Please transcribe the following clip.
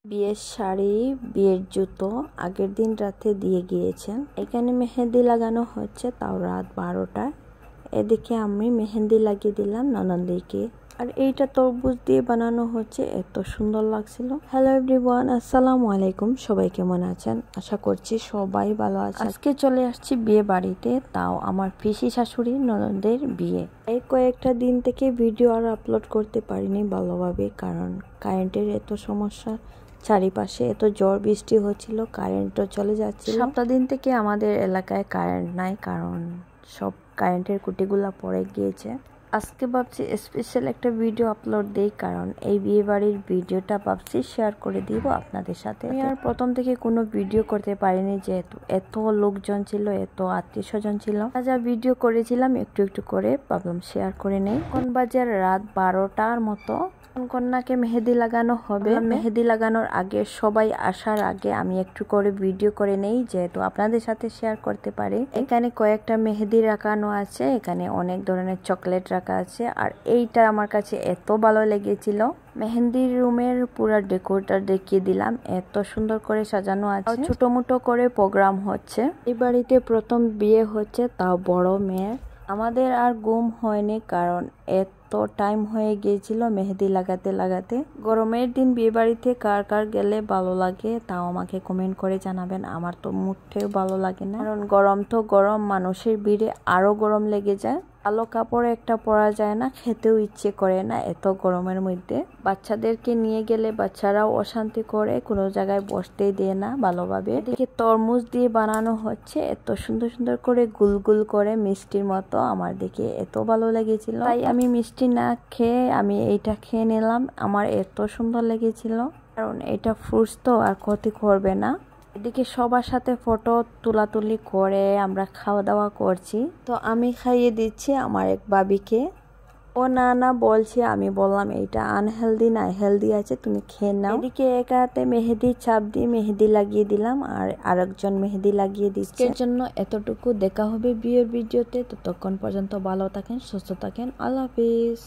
বিয়ের শাড়ি, বিয়ের জুতো আগের দিন রাতে দিয়ে গিয়েছেন। এখানে মেহেদি লাগানো হচ্ছে, তাও রাত 12টায়। এদিকে আমি মেহেন্দি লাগিয়ে দিলাম ননদিকে। আর এইটা তরমুজ দিয়ে বানানো হচ্ছে, এত সুন্দর লাগছিল। হ্যালো এভরিওয়ান, আসসালামু আলাইকুম। সবাই কেমন আছেন? আশা করছি সবাই ভালো আছে। আজকে চলে আসছি বিয়ে বাড়িতে, তাও আমার পিসি শাশুড়ি ননদের বিয়ে। এই কয়েকটা দিন থেকে ভিডিও আর আপলোড করতে পারিনি ভালোভাবে, কারণ কারেন্টের এত সমস্যা, চারিপাশে এত ঝড় বৃষ্টি হচ্ছিল, কারেন্টও চলে যাচ্ছিল। সপ্তাহ দিন থেকে আমাদের এলাকায় কারেন্ট নাই, কারণ সব কারেন্টের খুঁটিগুলা পড়ে গিয়েছে। আজকে ভাবছি স্পেশাল একটা ভিডিও আপলোড দেই, কারণ এই বিয়ে বাড়ির ভিডিওটা ভাবছি শেয়ার করে দিব আপনাদের সাথে। আমি আর প্রথম থেকে কোনো ভিডিও করতে পারিনি, যেহেতু এত লোকজন ছিল, এত আত্মীয় স্বজন ছিল। যা ভিডিও করেছিলাম একটু একটু করে ভাবলাম শেয়ার করে নেই। কোন বাজার রাত 12টার মতো কন্যাকে মেহেদি লাগানো হবে। মেহেদি লাগানোর আগে, সবাই আসার আগে আমি একটু করে ভিডিও করে নেই, যেহেতু আপনাদের সাথে শেয়ার করতে পারি। এখানে কয়েকটা মেহেদি রাখানো আছে, এখানে অনেক ধরনের চকলেট রাখা আছে। আর এইটা আমার কাছে এত ভালো লেগেছিল। মেহেন্দির রুমের পুরো ডেকোরটা দেখিয়ে দিলাম, এত সুন্দর করে সাজানো আছে। ছোট মোটো করে প্রোগ্রাম হচ্ছে। এই বাড়িতে প্রথম বিয়ে হচ্ছে, তাও বড় মেয়ের। আমাদের আর ঘুম হয়নি, কারণ এত টাইম হয়ে গিয়েছিল মেহেদি লাগাতে লাগাতে। গরমের দিন বিয়ে বাড়িতে কার কার গেলে ভালো লাগে, তাও আমাকে কমেন্ট করে জানাবেন। আমার তো মুঠেও ভালো লাগে না, কারণ গরম তো গরম, মানুষের ভিড়ে আরো গরম লেগে যায়। কালো কাপড় একটা পরা যায় না, খেতেও ইচ্ছে করে না এত গরমের মধ্যে। বাচ্চাদেরকে নিয়ে গেলে বাচ্চারাও অশান্তি করে, কোনো জায়গায় বসতেই দেয় না ভালোভাবে। এদিকে তরমুজ দিয়ে বানানো হচ্ছে, এত সুন্দর সুন্দর করে গুলগুল করে মিষ্টির মতো। আমার দেখে এত ভালো লেগেছিল, তাই আমি মিষ্টি না খেয়ে আমি এইটা খেয়ে নিলাম। আমার এত সুন্দর লেগেছিল, কারণ এটা ফ্রুটস তো আর ক্ষতি করবে না। এদিকে সবার সাথে ফটো তুলাতুলি করে আমরা খাওয়া দাওয়া করছি। তো আমি খাইয়ে দিচ্ছি আমার এক ভাবিকে। ও না না বলছে, আমি বললাম এইটা আনহেলদি না, হেলদি আছে, তুমি খেয়ে নাও। এদিকে এক হাতে মেহেদি চাপ দিয়ে মেহেদি লাগিয়ে দিলাম, আর আরেকজন মেহেদি লাগিয়ে দিচ্ছে। এর জন্য এতটুকু। দেখা হবে বিয়ের ভিডিওতে, ততক্ষণ পর্যন্ত ভালো থাকেন, সুস্থ থাকেন। আল্লাহ হাফিজ।